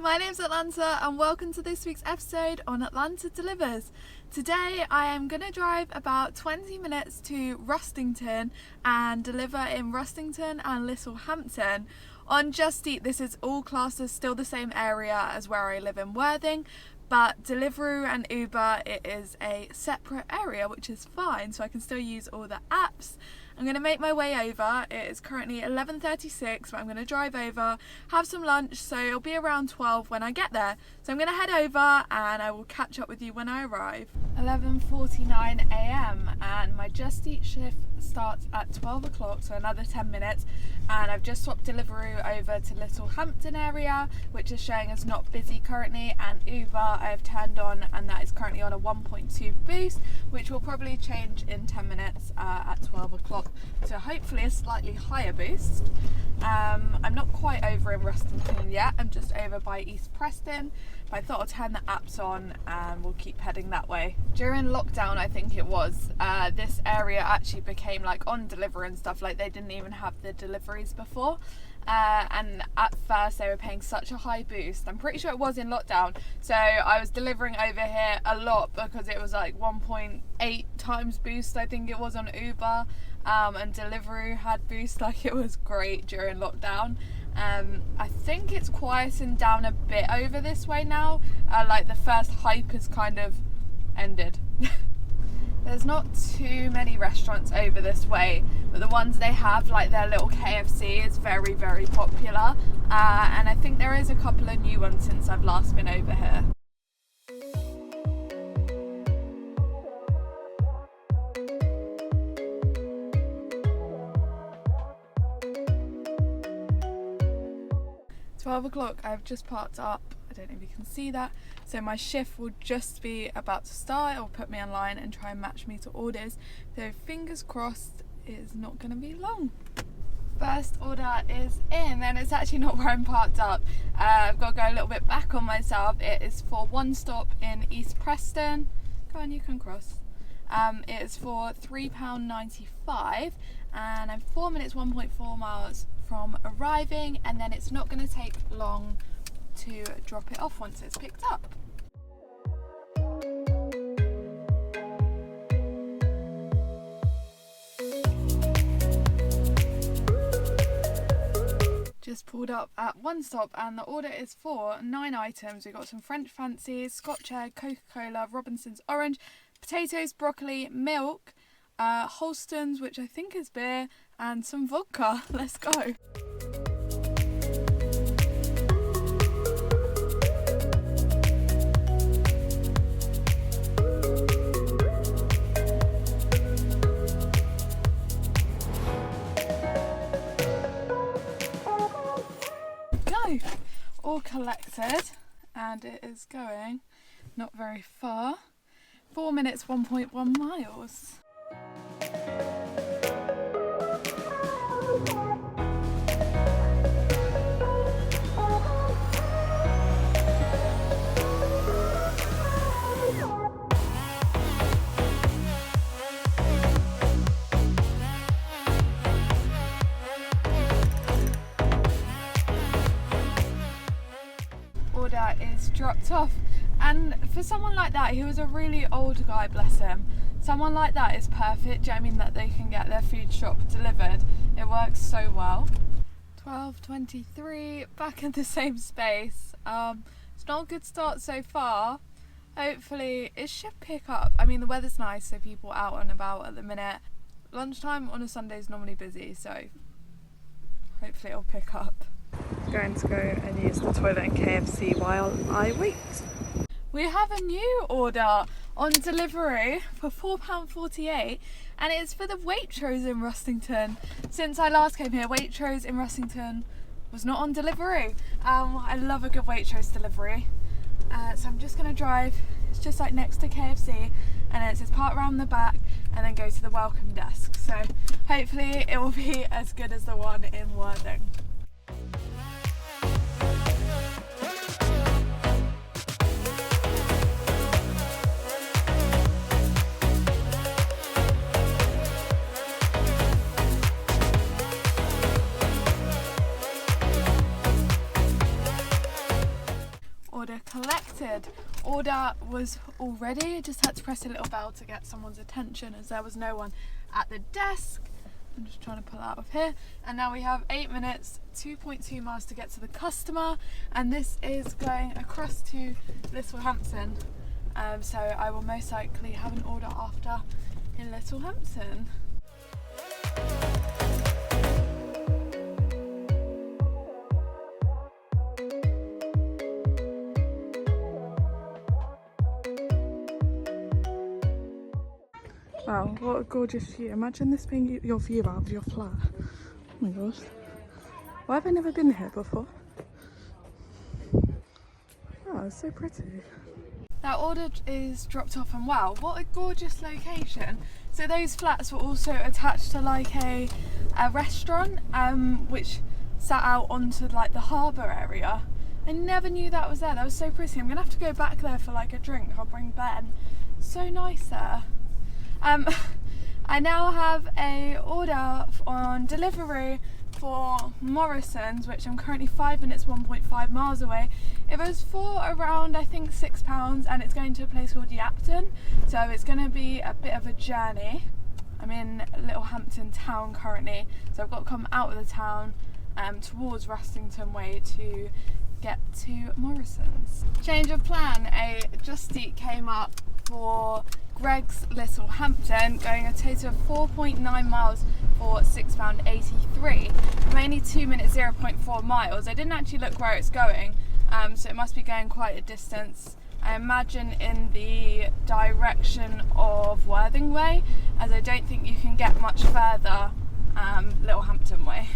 my name's Atlanta and welcome to this week's episode on Atlanta Delivers. Today I am going to drive about 20 minutes to Rustington and deliver in Rustington and Littlehampton. On Just Eat, this is all classed as still the same area as where I live in Worthing, but Deliveroo and Uber, it is a separate area, which is fine, so I can still use all the apps. I'm going to make my way over. It is currently 11:36, but I'm going to drive over, have some lunch, so it'll be around 12 when I get there. So I'm going to head over and I will catch up with you when I arrive. 11:49 a.m. and my Just Eat shift starts at 12 o'clock, so another 10 minutes. And I've just swapped Deliveroo over to Littlehampton area, which is showing as not busy currently, and Uber I have turned on, and that is currently on a 1.2 boost, which will probably change in 10 minutes at 12 o'clock to hopefully a slightly higher boost. I'm not quite over in Rustington yet, I'm just over by East Preston, but I thought I'll turn the apps on and we'll keep heading that way. During lockdown, I think it was, this area actually became like on delivery and stuff, like they didn't even have the deliveries before. And at first they were paying such a high boost. I'm pretty sure it was in lockdown, so I was delivering over here a lot because it was like 1.8 times boost I think it was on Uber, and Deliveroo had boost, like it was great during lockdown. I think it's quietened down a bit over this way now, like the first hype has kind of ended. There's not too many restaurants over this way, but the ones they have, like their little KFC, is very, very popular. And I think there is a couple of new ones since I've last been over here. "12 o'clock, I've just parked up. I don't know if you can see that. So my shift will just be about to start. It'll put me online and try and match me to orders. So fingers crossed it is not going to be long. First order is in, and it's actually not where I'm parked up. I've got to go a little bit back on myself. It is for one stop in East Preston. Go on, you can cross. It is for £3.95 and I'm 4 minutes, 1.4 miles from arriving, and then it's not going to take long to drop it off once it's picked up. Just pulled up at one stop and the order is for 9 items. We've got some French fancies, Scotch egg, Coca-Cola, Robinson's orange, potatoes, broccoli, milk, Holston's, which I think is beer, and some vodka. Let's go. All collected, and it is going not very far. 4 minutes, 1.1 miles. Order is dropped off, and for someone like that, he was a really old guy, bless him, someone like that is perfect. Do you know what I mean, that they can get their food shop delivered? It works so well. 12:23, back in the same space. It's not a good start so far. Hopefully it should pick up. I mean, the weather's nice, so people out and about at the minute. Lunchtime on a Sunday is normally busy, so hopefully it'll pick up. Going to go and use the toilet in KFC while I wait. We have a new order on delivery for £4.48, and it's for the Waitrose in Rustington. Since I last came here, Waitrose in Rustington was not on delivery. I love a good Waitrose delivery. So I'm just going to drive. It's just like next to KFC, and it says park around the back and then go to the welcome desk. So hopefully it will be as good as the one in Worthing. collected. Order was all ready. Just had to press a little bell to get someone's attention as there was no one at the desk. I'm just trying to pull out of here. And now we have 8 minutes, 2.2 miles to get to the customer. And this is going across to Littlehampton. So I will most likely have an order after in Littlehampton. Wow, what a gorgeous view. Imagine this being your view out of your flat. Oh my gosh. Why have I never been here before? Oh, it's so pretty. That order is dropped off, and wow, what a gorgeous location. So those flats were also attached to like a restaurant which sat out onto like the harbour area. I never knew that was there. That was so pretty. I'm gonna have to go back there for like a drink. I'll bring Ben. So nice there. I now have a order on delivery for Morrison's, which I'm currently 5 minutes, 1.5 miles away. It was for around, I think, £6, and it's going to a place called Yapton, so it's going to be a bit of a journey. I'm in Littlehampton town currently, so I've got to come out of the town towards Rustington way to get to Morrison's. Change of plan, a Just Eat came up for Greg's Littlehampton, going a total of 4.9 miles for £6.83. I'm only 2 minutes, 0.4 miles. I didn't actually look where it's going, so it must be going quite a distance. I imagine in the direction of Worthing Way, as I don't think you can get much further Littlehampton way.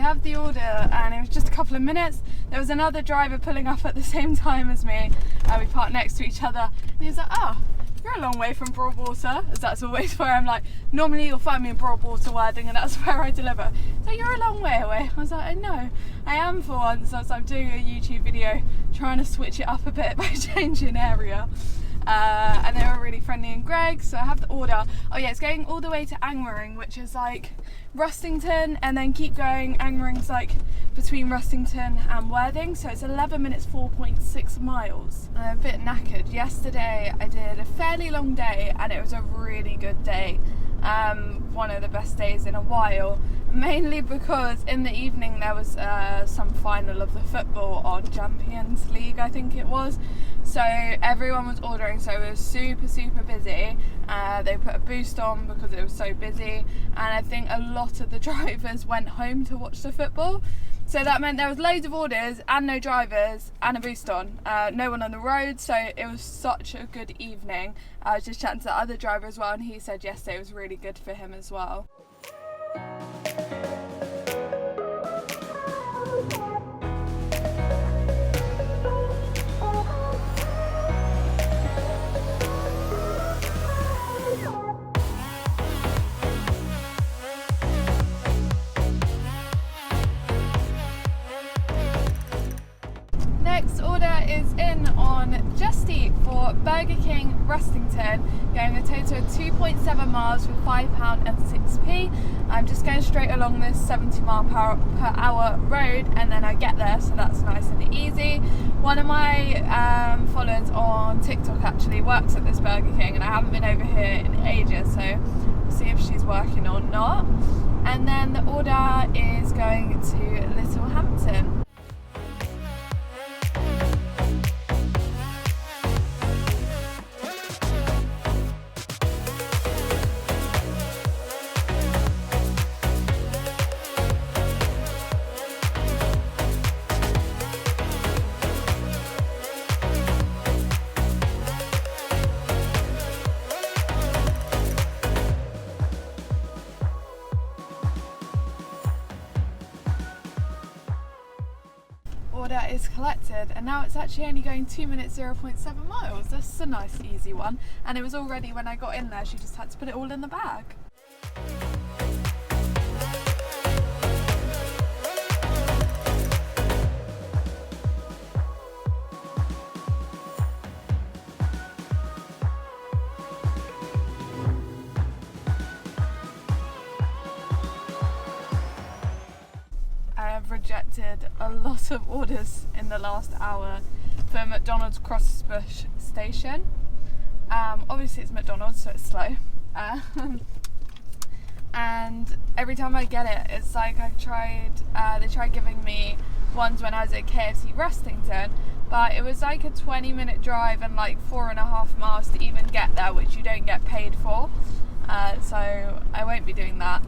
Have the order, and it was just a couple of minutes. There was another driver pulling up at the same time as me. We parked next to each other, and he was like, "Oh, you're a long way from Broadwater," as that's always where I'm like, normally you'll find me in Broadwater, Worthing, and that's where I deliver. So you're a long way away. I was like, I know, I am for once. As I'm doing a YouTube video trying to switch it up a bit by changing area. And they were really friendly and Greg, so I have the order. Oh yeah, it's going all the way to Angmering, which is like Rustington, and then keep going. Angmering's like between Rustington and Worthing, so it's 11 minutes, 4.6 miles. I'm a bit knackered. Yesterday I did a fairly long day, and it was a really good day. One of the best days in a while, mainly because in the evening there was some final of the football on Champions League, I think it was. So everyone was ordering, so it was super busy. They put a boost on because it was so busy, and I think a lot of the drivers went home to watch the football. So that meant there was loads of orders and no drivers and a boost on. No one on the road, so it was such a good evening. I was just chatting to the other driver as well, and he said yesterday was really good for him as well. Next order is in on Just Eat for Burger King Rustington, going a total of 2.7 miles for £5 and 6p. I'm just going straight along this 70 mile per hour road, and then I get there, so that's nice and easy. One of my followers on TikTok actually works at this Burger King, and I haven't been over here in ages, so we'll see if she's working or not. And then the order is going to Littlehampton. is collected, and now it's actually only going 2 minutes 0.7 miles. That's a nice easy one, and it was all ready when I got in there. She just had to put it all in the bag. Rejected a lot of orders in the last hour for McDonald's Crossbush station. Obviously it's McDonald's, so it's slow, and every time I get it, it's like they tried giving me ones when I was at KFC Rustington, but it was like a 20-minute drive and like 4.5 miles to even get there, which you don't get paid for, so I won't be doing that.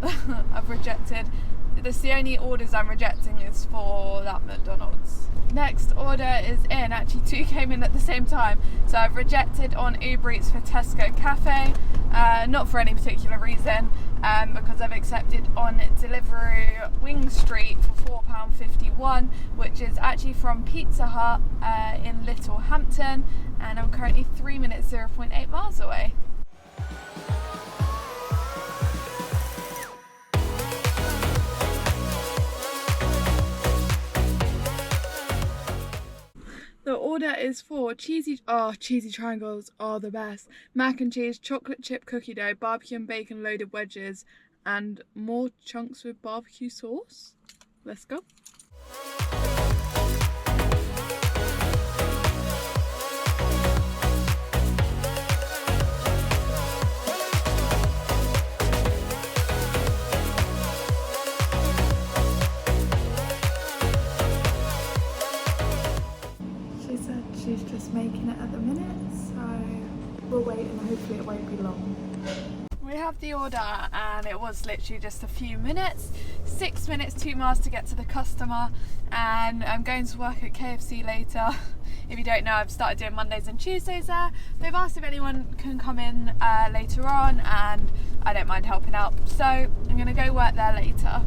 I've rejected. That's the only orders I'm rejecting is for that McDonald's. Next order is in, actually 2 came in at the same time. So I've rejected on Uber Eats for Tesco Cafe, not for any particular reason, because I've accepted on Deliveroo Wing Street for £4.51, which is actually from Pizza Hut in Littlehampton, and I'm currently 3 minutes 0.8 miles away. The order is for cheesy triangles are the best. Mac and cheese, chocolate chip cookie dough, barbecue and bacon loaded wedges, and more chunks with barbecue sauce. Let's go. She's just making it at the minute, so we'll wait and hopefully it won't be long. We have the order and it was literally just a few minutes. 6 minutes, 2 miles to get to the customer, and I'm going to work at KFC later. If you don't know, I've started doing Mondays and Tuesdays there. They've asked if anyone can come in later on, and I don't mind helping out, so I'm going to go work there later.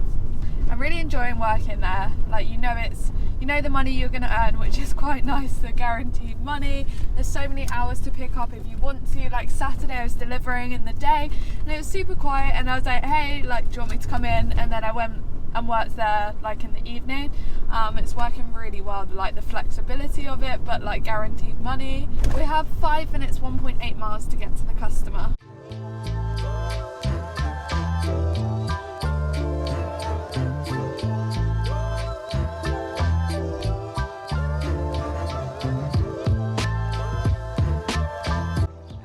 I'm really enjoying working there. Like, you know the money you're going to earn, which is quite nice, the guaranteed money. There's so many hours to pick up if you want to. Like Saturday I was delivering in the day and it was super quiet, and I was like, hey, like, do you want me to come in? And then I went and worked there like in the evening. It's working really well, like the flexibility of it, but like guaranteed money. We have 5 minutes 1.8 miles to get to the customer.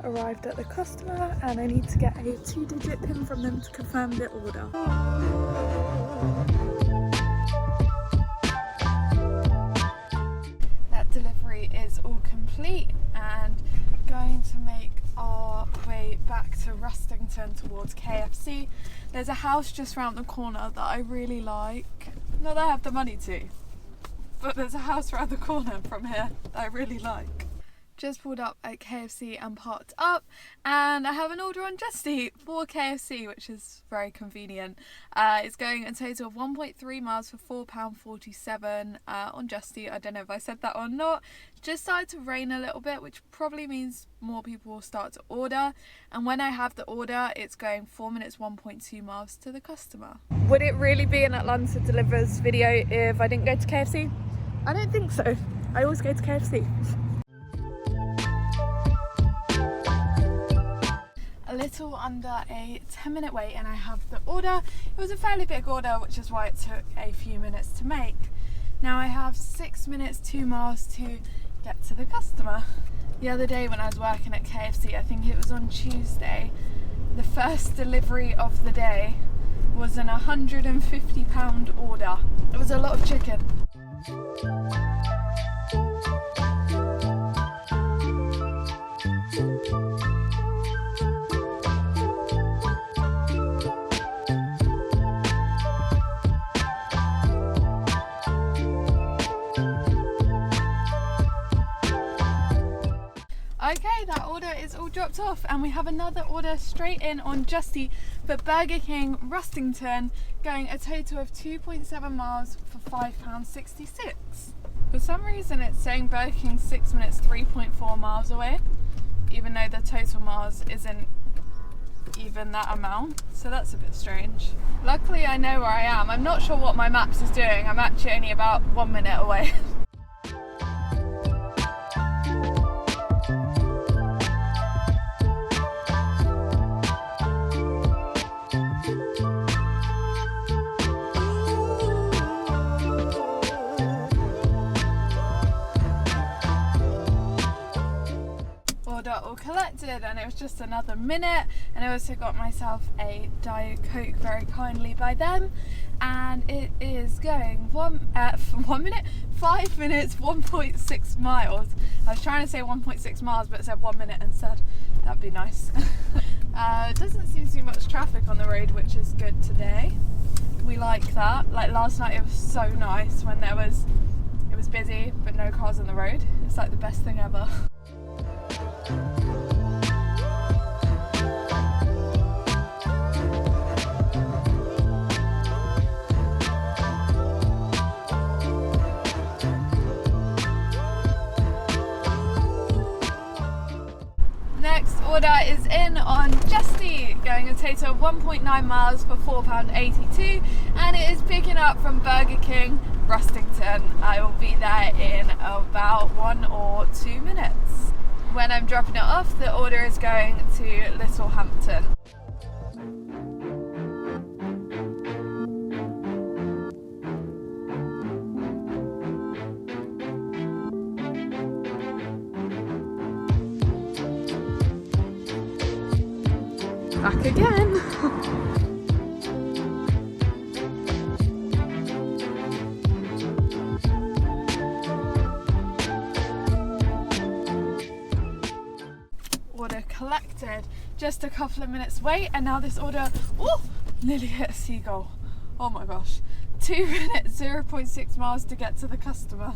Arrived at the customer and I need to get a 2-digit PIN from them to confirm the order. That delivery is all complete and going to make our way back to Rustington towards KFC. There's a house just round the corner that I really like. Not that I have the money to, but there's a house round the corner from here that I really like. Just pulled up at KFC and parked up, and I have an order on Just Eat for KFC, which is very convenient. It's going a total of 1.3 miles for £4.47 on Just Eat. I don't know if I said that or not. It's just started to rain a little bit, which probably means more people will start to order, and when I have the order it's going 4 minutes 1.2 miles to the customer. Would it really be an Atlanta Delivers video if I didn't go to KFC? I don't think so. I always go to KFC. A little under a 10-minute wait and I have the order. It was a fairly big order, which is why it took a few minutes to make. Now I have 6 minutes 2 miles to get to the customer. The other day when I was working at KFC, I think it was on Tuesday, the first delivery of the day was an £150 order. It was a lot of chicken. Okay, that order is all dropped off and we have another order straight in on Just Eat for Burger King Rustington, going a total of 2.7 miles for £5.66. For some reason it's saying Burger King 6 minutes 3.4 miles away, even though the total miles isn't even that amount, so that's a bit strange. Luckily I know where I am. I'm not sure what my maps is doing. I'm actually only about 1 minute away. All collected, and it was just another minute, and I also got myself a Diet Coke very kindly by them, and it is going 5 minutes 1.6 miles. I was trying to say 1.6 miles but it said 1 minute instead. That'd be nice. It doesn't seem to be much traffic on the road, which is good today. We like that. Like last night it was so nice when it was busy but no cars on the road. It's like the best thing ever. Next order is in on Just Eat, going a total of 1.9 miles for £4.82, and it is picking up from Burger King, Rustington. I will be there in about 1 or 2 minutes. When I'm dropping it off, the order is going to Littlehampton. Back again. Order collected. Just a couple of minutes wait, and now this order, oh, nearly hit a seagull. Oh my gosh. 2 minutes, 0.6 miles to get to the customer.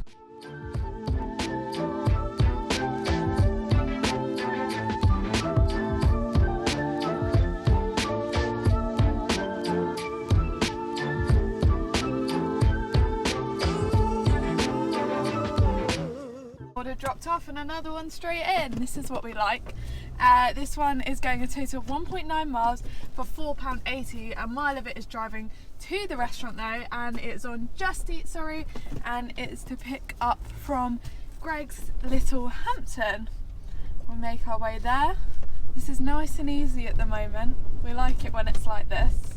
Dropped off and another one straight in. This is what we like. This one is going a total of 1.9 miles for £4.80. A mile of it is driving to the restaurant though, and it's on Just Eat, and it's to pick up from Greg's Littlehampton. We'll make our way there. This is nice and easy at the moment. We like it when it's like this.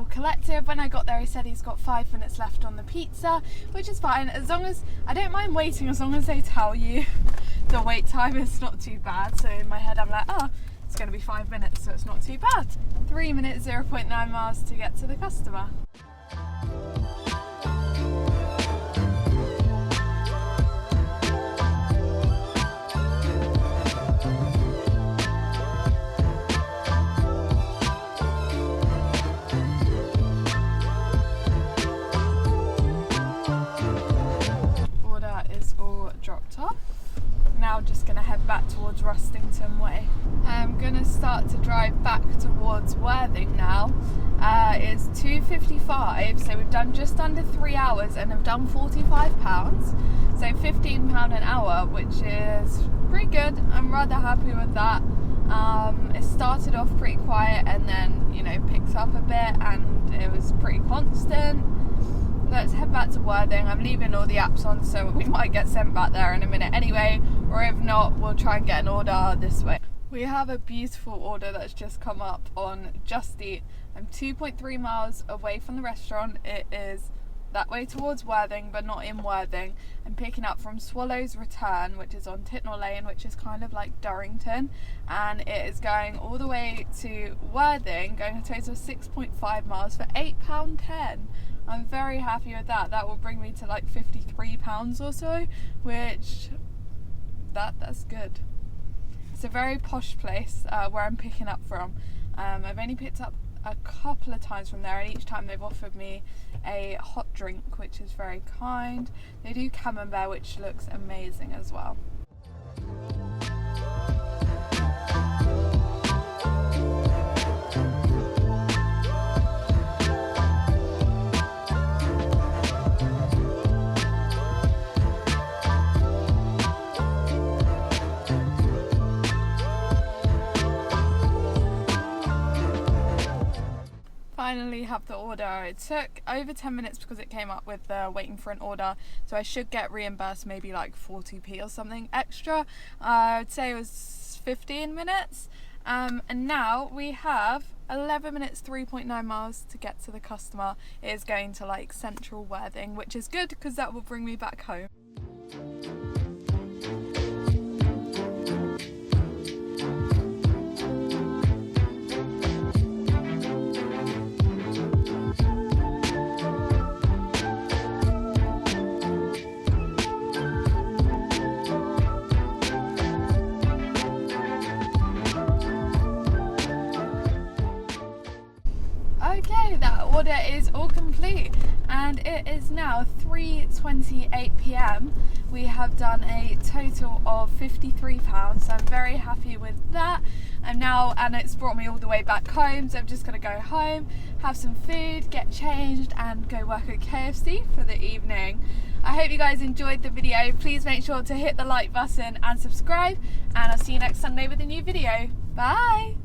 Collective. When I got there he said he's got 5 minutes left on the pizza, which is fine, as long as I don't mind waiting, as long as they tell you the wait time is not too bad. So in my head I'm like, oh, it's going to be 5 minutes, so it's not too bad. 3 minutes 0.9 miles to get to the customer. Dropped off. Now just going to head back towards Rustington way. I'm going to start to drive back towards Worthing now. It's 2:55, so we've done just under 3 hours and have done £45, so £15 an hour, which is pretty good. I'm rather happy with that. It started off pretty quiet and then, you know, picked up a bit, and it was pretty constant. Let's head back to Worthing. I'm leaving all the apps on, so we might get sent back there in a minute anyway, or if not, we'll try and get an order this way. We have a beautiful order that's just come up on Just Eat. I'm 2.3 miles away from the restaurant. It is that way towards Worthing, but not in Worthing. I'm picking up from Swallow's Return, which is on Titnall Lane, which is kind of like Durrington, and it is going all the way to Worthing, going a total of 6.5 miles for £8.10. I'm very happy with that. That will bring me to like £53 or so, which that's good. It's a very posh place where I'm picking up from. I've only picked up a couple of times from there, and each time they've offered me a hot drink, which is very kind. They do camembert, which looks amazing as well. Finally have the order. It took over 10 minutes because it came up with the waiting for an order, so I should get reimbursed maybe like 40p or something extra. I'd say it was 15 minutes, and now we have 11 minutes 3.9 miles to get to the customer. It is going to like central Worthing, which is good because that will bring me back home. Okay, that order is all complete, and it is now 3:28 p.m. We have done a total of £53, so I'm very happy with that. And it's brought me all the way back home, so I'm just going to go home, have some food, get changed and go work at KFC for the evening. I hope you guys enjoyed the video. Please make sure to hit the like button and subscribe, and I'll see you next Sunday with a new video. Bye!